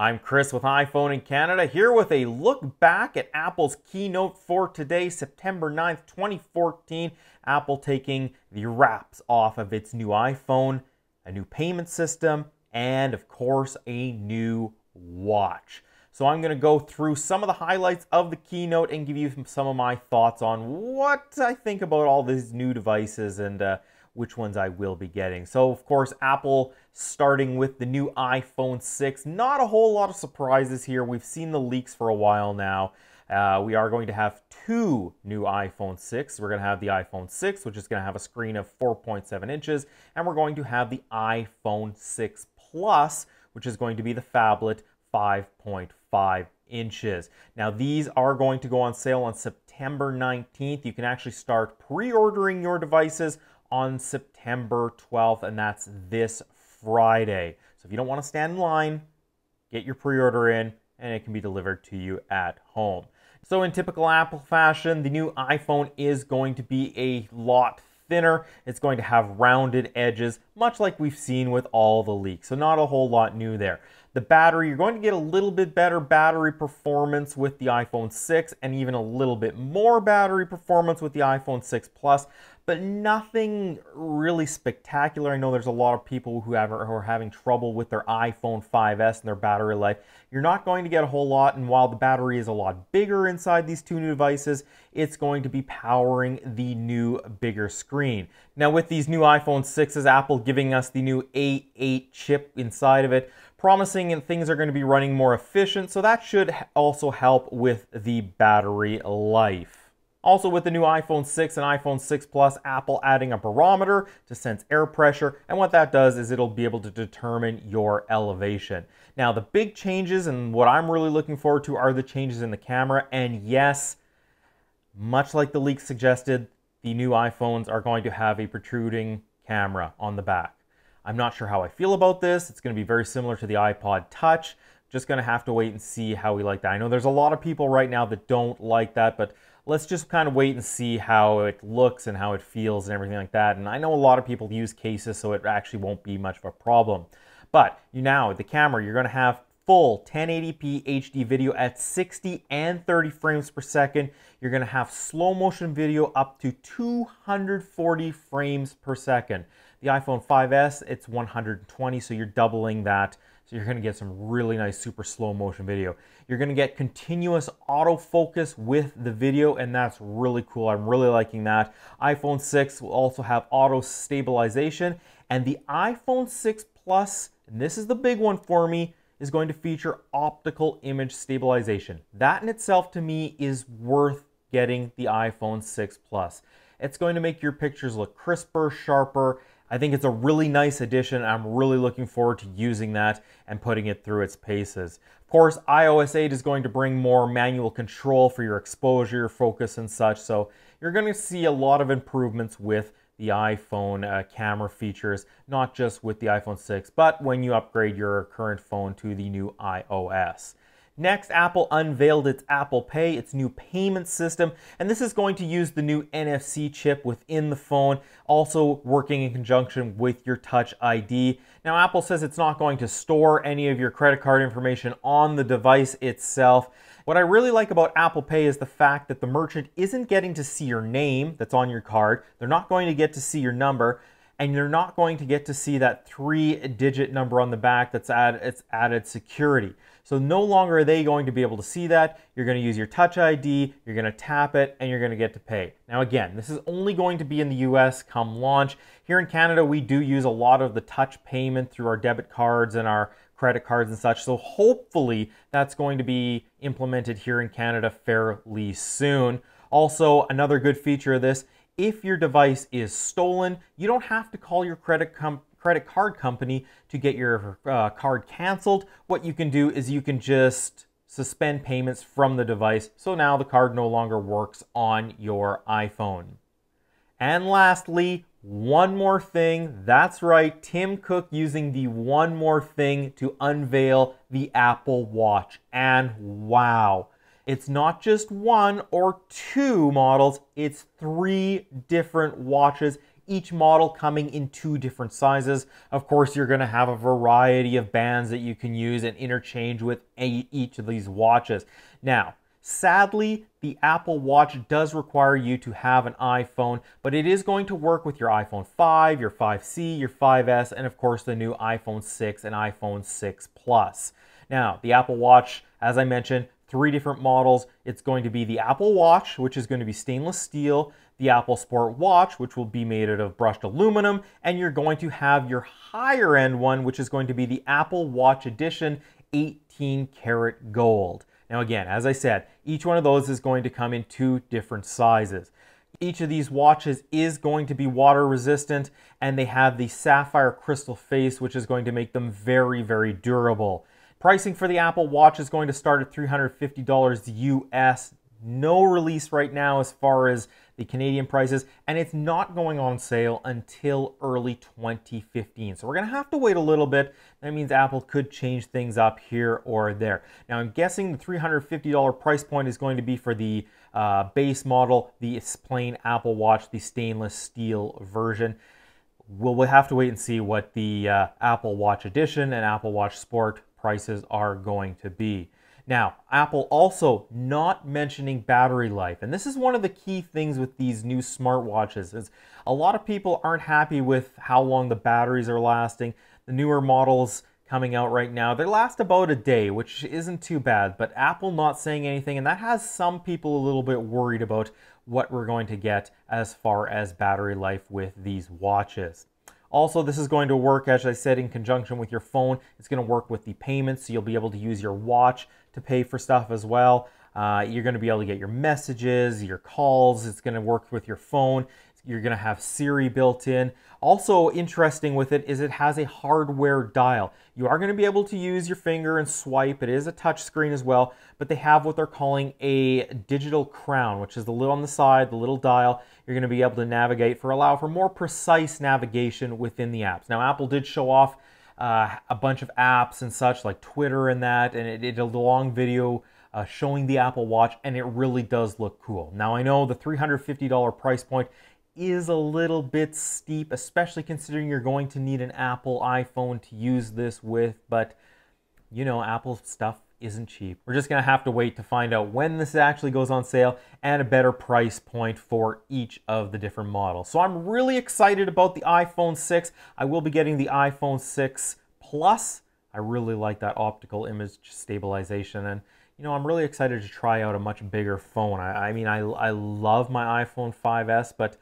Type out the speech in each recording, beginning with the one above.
I'm Chris with iPhone in Canada, here with a look back at Apple's keynote for today, September 9th, 2014. Apple taking the wraps off of its new iPhone, a new payment system, and of course a new watch. So I'm going to go through some of the highlights of the keynote and give you some of my thoughts on what I think about all these new devices and which ones I will be getting. So of course, Apple starting with the new iPhone 6. Not a whole lot of surprises here. We've seen the leaks for a while now. We are going to have two new iPhone 6. We're going to have the iPhone 6, which is going to have a screen of 4.7 inches, and we're going to have the iPhone 6 Plus, which is going to be the phablet 5.5 inches. Now, these are going to go on sale on September 19th. You can actually start pre-ordering your devices on September 12th, and that's this Friday. So if you don't want to stand in line, get your pre-order in, and it can be delivered to you at home. So in typical Apple fashion, the new iPhone is going to be a lot thinner. It's going to have rounded edges, much like we've seen with all the leaks. So not a whole lot new there. The battery, you're going to get a little bit better battery performance with the iPhone 6 and even a little bit more battery performance with the iPhone 6 Plus, but nothing really spectacular. I know there's a lot of people who are having trouble with their iPhone 5S and their battery life. You're not going to get a whole lot, and while the battery is a lot bigger inside these two new devices, it's going to be powering the new bigger screen. Now with these new iPhone 6s, Apple giving us the new A8 chip inside of it, promising and things are going to be running more efficient, so that should also help with the battery life. Also with the new iPhone 6 and iPhone 6 Plus, Apple adding a barometer to sense air pressure, and what that does is it'll be able to determine your elevation. Now the big changes and what I'm really looking forward to are the changes in the camera, and yes, much like the leaks suggested, the new iPhones are going to have a protruding camera on the back. I'm not sure how I feel about this. It's going to be very similar to the iPod Touch. Just going to have to wait and see how we like that. I know there's a lot of people right now that don't like that, but let's just kind of wait and see how it looks and how it feels and everything like that. And I know a lot of people use cases, so it actually won't be much of a problem. But now, the camera, you're going to have full 1080p HD video at 60 and 30 frames per second. You're going to have slow motion video up to 240 frames per second. The iPhone 5S, it's 120, so you're doubling that. So you're going to get some really nice super slow motion video. You're going to get continuous autofocus with the video, and that's really cool. I'm really liking that. iPhone 6 will also have auto stabilization, and the iPhone 6 Plus, and this is the big one for me, is going to feature optical image stabilization. That in itself to me is worth getting the iPhone 6 Plus. It's going to make your pictures look crisper, sharper. I think it's a really nice addition. I'm really looking forward to using that and putting it through its paces. Of course, iOS 8 is going to bring more manual control for your exposure, focus, and such. So you're going to see a lot of improvements with the iPhone camera features, not just with the iPhone 6, but when you upgrade your current phone to the new iOS. Next, Apple unveiled its Apple Pay, its new payment system, and this is going to use the new NFC chip within the phone, also working in conjunction with your Touch ID. Now, Apple says it's not going to store any of your credit card information on the device itself. What I really like about Apple Pay is the fact that the merchant isn't getting to see your name that's on your card, they're not going to get to see your number, and you're not going to get to see that 3-digit number on the back that's added security. So no longer are they going to be able to see that. You're going to use your Touch ID, you're going to tap it, and you're going to get to pay. Now again, this is only going to be in the US come launch. Here in Canada, we do use a lot of the touch payment through our debit cards and our credit cards and such. So hopefully that's going to be implemented here in Canada fairly soon. Also, another good feature of this, if your device is stolen, you don't have to call your credit card company to get your card canceled. What you can do is you can just suspend payments from the device, so now the card no longer works on your iPhone. And lastly, one more thing. That's right, Tim Cook using the one more thing to unveil the Apple Watch. And wow, it's not just one or two models, it's 3 different watches, each model coming in 2 different sizes. Of course, you're going to have a variety of bands that you can use and interchange with each of these watches. Now, sadly, the Apple Watch does require you to have an iPhone, but it is going to work with your iPhone 5, your 5C, your 5S, and of course the new iPhone 6 and iPhone 6 Plus. Now, the Apple Watch, as I mentioned, 3 different models. It's going to be the Apple Watch, which is going to be stainless steel, the Apple Sport Watch, which will be made out of brushed aluminum, and you're going to have your higher end one, which is going to be the Apple Watch Edition 18 karat gold. Now again, as I said, each one of those is going to come in 2 different sizes. Each of these watches is going to be water resistant, and they have the sapphire crystal face, which is going to make them very, very durable. Pricing for the Apple Watch is going to start at $350 US. No release right now as far as the Canadian prices, and it's not going on sale until early 2015. So we're going to have to wait a little bit. That means Apple could change things up here or there. Now I'm guessing the $350 price point is going to be for the base model, the plain Apple Watch, the stainless steel version. We'll have to wait and see what the Apple Watch Edition and Apple Watch Sport prices are going to be. Now, Apple also not mentioning battery life, and this is one of the key things with these new smartwatches, is a lot of people aren't happy with how long the batteries are lasting. The newer models coming out right now, they last about a day, which isn't too bad, but Apple not saying anything, and that has some people a little bit worried about what we're going to get as far as battery life with these watches. Also, this is going to work, as I said, in conjunction with your phone. It's going to work with the payments, so you'll be able to use your watch to pay for stuff as well. You're going to be able to get your messages, your calls. It's going to work with your phone. You're going to have Siri built in. Also interesting with it is it has a hardware dial. You are going to be able to use your finger and swipe. It is a touch screen as well, but they have what they're calling a digital crown, which is the little on the side, the little dial. You're going to be able to navigate allow for more precise navigation within the apps. Now, Apple did show off a bunch of apps and such like Twitter and that, and it did a long video showing the Apple Watch, and it really does look cool. Now, I know the $350 price point is a little bit steep, especially considering you're going to need an Apple iPhone to use this with, but you know, Apple stuff isn't cheap. We're just gonna have to wait to find out when this actually goes on sale and a better price point for each of the different models. So I'm really excited about the iPhone 6. I will be getting the iPhone 6 Plus. I really like that optical image stabilization, and you know, I'm really excited to try out a much bigger phone. I mean, I love my iPhone 5S, but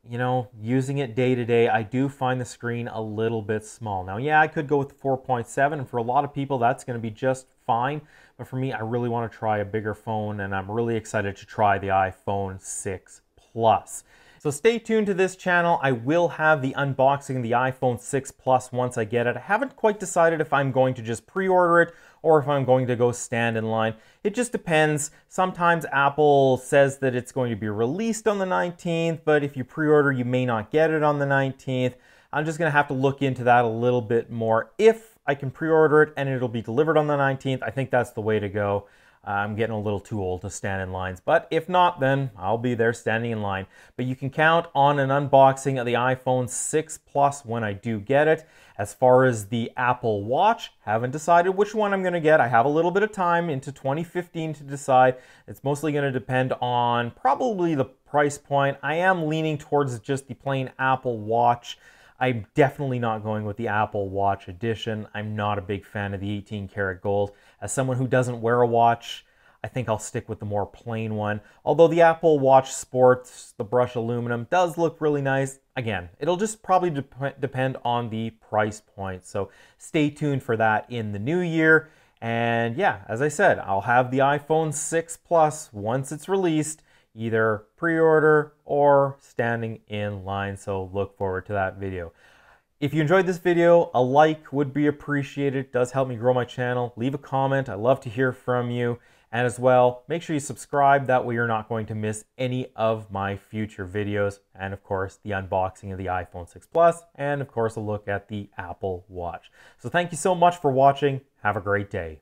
you know, using it day to day, I do find the screen a little bit small. Now, yeah, I could go with 4.7, and for a lot of people, that's going to be just fine. But for me, I really want to try a bigger phone, and I'm really excited to try the iPhone 6 Plus. So stay tuned to this channel. I will have the unboxing of the iPhone 6 Plus once I get it. I haven't quite decided if I'm going to just pre-order it or if I'm going to go stand in line. It just depends. Sometimes Apple says that it's going to be released on the 19th, but if you pre-order, you may not get it on the 19th. I'm just going to have to look into that a little bit more. If I can pre-order it and it'll be delivered on the 19th, I think that's the way to go. I'm getting a little too old to stand in lines, but if not, then I'll be there standing in line. But you can count on an unboxing of the iPhone 6 Plus when I do get it. As far as the Apple Watch, haven't decided which one I'm going to get. I have a little bit of time into 2015 to decide. It's mostly going to depend on probably the price point. I am leaning towards just the plain Apple Watch. I'm definitely not going with the Apple Watch Edition. I'm not a big fan of the 18 karat gold. As someone who doesn't wear a watch, I think I'll stick with the more plain one. Although the Apple Watch Sports, the brushed aluminum, does look really nice. Again, it'll just probably depend on the price point. So stay tuned for that in the new year. And yeah, as I said, I'll have the iPhone 6 Plus once it's released, either pre-order or standing in line, so look forward to that video. If you enjoyed this video, a like would be appreciated. It does help me grow my channel. Leave a comment. I love to hear from you. And as well, make sure you subscribe. That way you're not going to miss any of my future videos. And of course, the unboxing of the iPhone 6 Plus. And of course, a look at the Apple Watch. So thank you so much for watching. Have a great day.